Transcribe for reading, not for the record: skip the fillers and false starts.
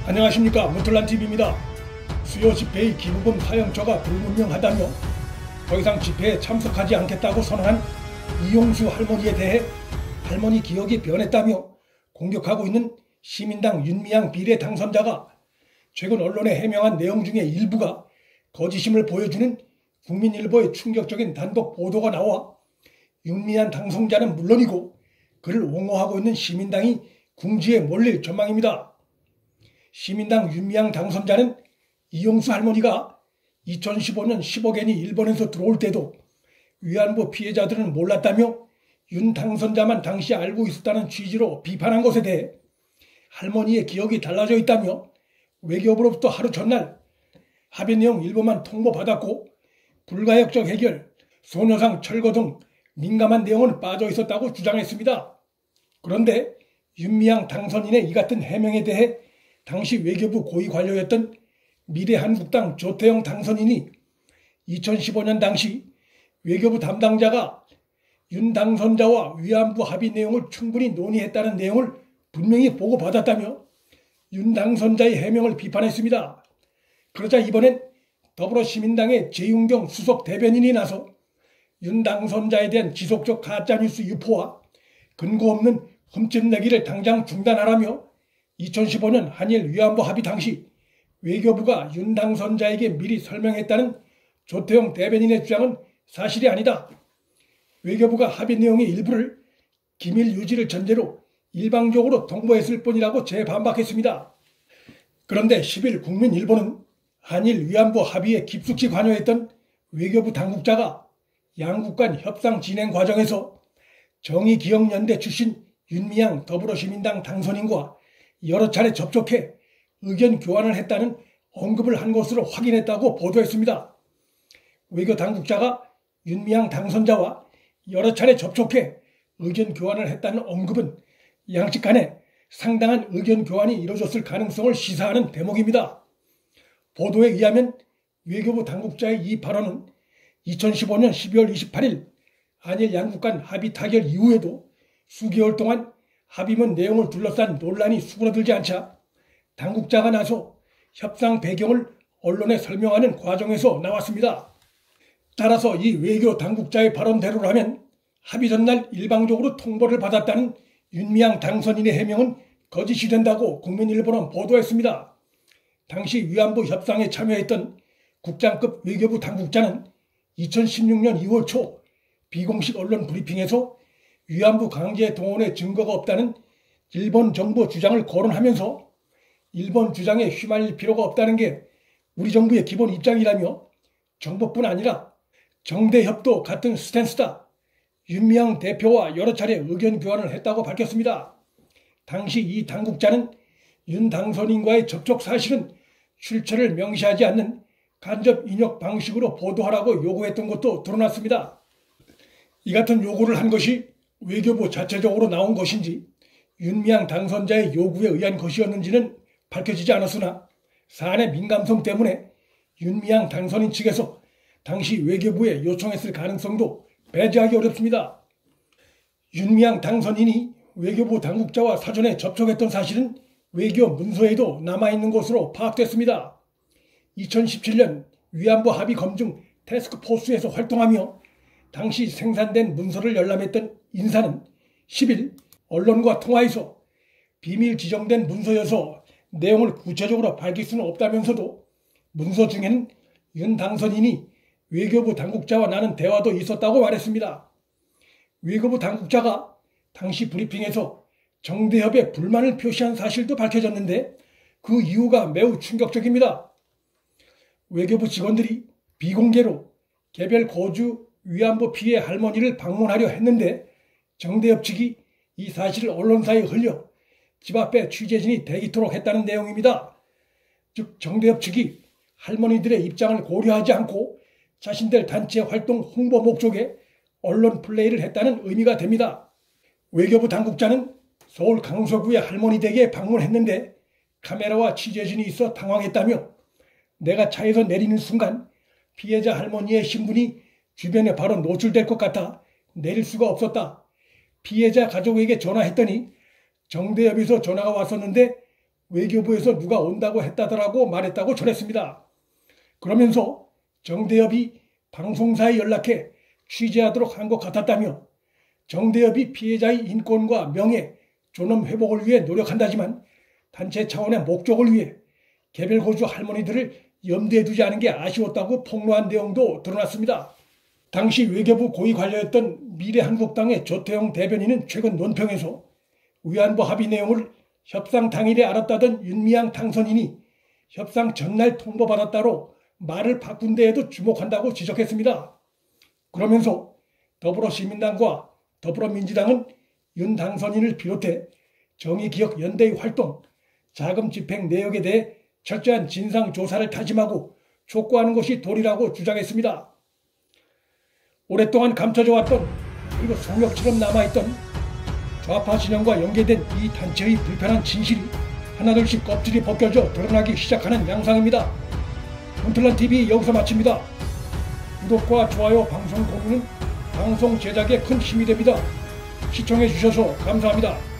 안녕하십니까, 문틀란TV입니다. 수요 집회의 기부금 사용처가 불분명하다며 더 이상 집회에 참석하지 않겠다고 선언한 이용수 할머니에 대해 할머니 기억이 변했다며 공격하고 있는 시민당 윤미향 비례 당선자가 최근 언론에 해명한 내용 중에 일부가 거짓임을 보여주는 국민일보의 충격적인 단독 보도가 나와 윤미향 당선자는 물론이고 그를 옹호하고 있는 시민당이 궁지에 몰릴 전망입니다. 시민당 윤미향 당선자는 이용수 할머니가 2015년 10억엔이 일본에서 들어올 때도 위안부 피해자들은 몰랐다며 윤 당선자만 당시 알고 있었다는 취지로 비판한 것에 대해 할머니의 기억이 달라져 있다며 외교부로부터 하루 전날 합의 내용 일부만 통보받았고 불가역적 해결, 소녀상 철거 등 민감한 내용은 빠져 있었다고 주장했습니다. 그런데 윤미향 당선인의 이 같은 해명에 대해 당시 외교부 고위 관료였던 미래한국당 조태영 당선인이 2015년 당시 외교부 담당자가 윤 당선자와 위안부 합의 내용을 충분히 논의했다는 내용을 분명히 보고받았다며 윤 당선자의 해명을 비판했습니다. 그러자 이번엔 더불어시민당의 재윤경 수석 대변인이 나서 윤 당선자에 대한 지속적 가짜뉴스 유포와 근거 없는 흠집내기를 당장 중단하라며 2015년 한일 위안부 합의 당시 외교부가 윤 당선자에게 미리 설명했다는 조태영 대변인의 주장은 사실이 아니다. 외교부가 합의 내용의 일부를 기밀 유지를 전제로 일방적으로 통보했을 뿐이라고 재반박했습니다. 그런데 10일 국민일보는 한일 위안부 합의에 깊숙이 관여했던 외교부 당국자가 양국 간 협상 진행 과정에서 정의기억연대 출신 윤미향 더불어시민당 당선인과 여러 차례 접촉해 의견 교환을 했다는 언급을 한 것으로 확인했다고 보도했습니다. 외교 당국자가 윤미향 당선자와 여러 차례 접촉해 의견 교환을 했다는 언급은 양측 간에 상당한 의견 교환이 이루어졌을 가능성을 시사하는 대목입니다. 보도에 의하면 외교부 당국자의 이 발언은 2015년 12월 28일 한일 양국 간 합의 타결 이후에도 수개월 동안 합의문 내용을 둘러싼 논란이 수그러들지 않자 당국자가 나서 협상 배경을 언론에 설명하는 과정에서 나왔습니다. 따라서 이 외교 당국자의 발언대로라면 합의 전날 일방적으로 통보를 받았다는 윤미향 당선인의 해명은 거짓이 된다고 국민일보는 보도했습니다. 당시 위안부 협상에 참여했던 국장급 외교부 당국자는 2016년 2월 초 비공식 언론 브리핑에서 위안부 강제 동원의 증거가 없다는 일본 정부 주장을 거론하면서 일본 주장에 휘말릴 필요가 없다는 게 우리 정부의 기본 입장이라며 정부뿐 아니라 정대협도 같은 스탠스다. 윤미향 대표와 여러 차례 의견 교환을 했다고 밝혔습니다. 당시 이 당국자는 윤 당선인과의 접촉 사실은 출처를 명시하지 않는 간접 인역 방식으로 보도하라고 요구했던 것도 드러났습니다. 이 같은 요구를 한 것이 외교부 자체적으로 나온 것인지 윤미향 당선자의 요구에 의한 것이었는지는 밝혀지지 않았으나 사안의 민감성 때문에 윤미향 당선인 측에서 당시 외교부에 요청했을 가능성도 배제하기 어렵습니다. 윤미향 당선인이 외교부 당국자와 사전에 접촉했던 사실은 외교 문서에도 남아있는 것으로 파악됐습니다. 2017년 위안부 합의 검증 태스크포스에서 활동하며 당시 생산된 문서를 열람했던 인사는 10일 언론과 통화에서 비밀 지정된 문서여서 내용을 구체적으로 밝힐 수는 없다면서도 문서 중에는 윤 당선인이 외교부 당국자와 나눈 대화도 있었다고 말했습니다. 외교부 당국자가 당시 브리핑에서 정대협에 불만을 표시한 사실도 밝혀졌는데 그 이유가 매우 충격적입니다. 외교부 직원들이 비공개로 개별 거주 위안부 피해 할머니를 방문하려 했는데 정대협 측이 이 사실을 언론사에 흘려 집 앞에 취재진이 대기토록 했다는 내용입니다. 즉 정대협 측이 할머니들의 입장을 고려하지 않고 자신들 단체 활동 홍보 목적에 언론 플레이를 했다는 의미가 됩니다. 외교부 당국자는 서울 강서구의 할머니 댁에 방문했는데 카메라와 취재진이 있어 당황했다며 내가 차에서 내리는 순간 피해자 할머니의 신분이 주변에 바로 노출될 것 같아 내릴 수가 없었다. 피해자 가족에게 전화했더니 정대협에서 전화가 왔었는데 외교부에서 누가 온다고 했다더라고 말했다고 전했습니다. 그러면서 정대협이 방송사에 연락해 취재하도록 한 것 같았다며 정대협이 피해자의 인권과 명예, 존엄 회복을 위해 노력한다지만 단체 차원의 목적을 위해 개별 거주 할머니들을 염두에 두지 않은 게 아쉬웠다고 폭로한 내용도 드러났습니다. 당시 외교부 고위 관료였던 미래한국당의 조태용 대변인은 최근 논평에서 위안부 합의 내용을 협상 당일에 알았다던 윤미향 당선인이 협상 전날 통보받았다로 말을 바꾼 데에도 주목한다고 지적했습니다. 그러면서 더불어시민당과 더불어민주당은 윤 당선인을 비롯해 정의기억연대의 활동, 자금 집행 내역에 대해 철저한 진상조사를 다짐하고 촉구하는 것이 도리라고 주장했습니다. 오랫동안 감춰져 왔던 그리고 송역처럼 남아있던 좌파 진영과 연계된 이 단체의 불편한 진실이 하나둘씩 껍질이 벗겨져 드러나기 시작하는 양상입니다. 훈틀란TV 여기서 마칩니다. 구독과 좋아요, 방송 공유는 방송 제작에 큰 힘이 됩니다. 시청해 주셔서 감사합니다.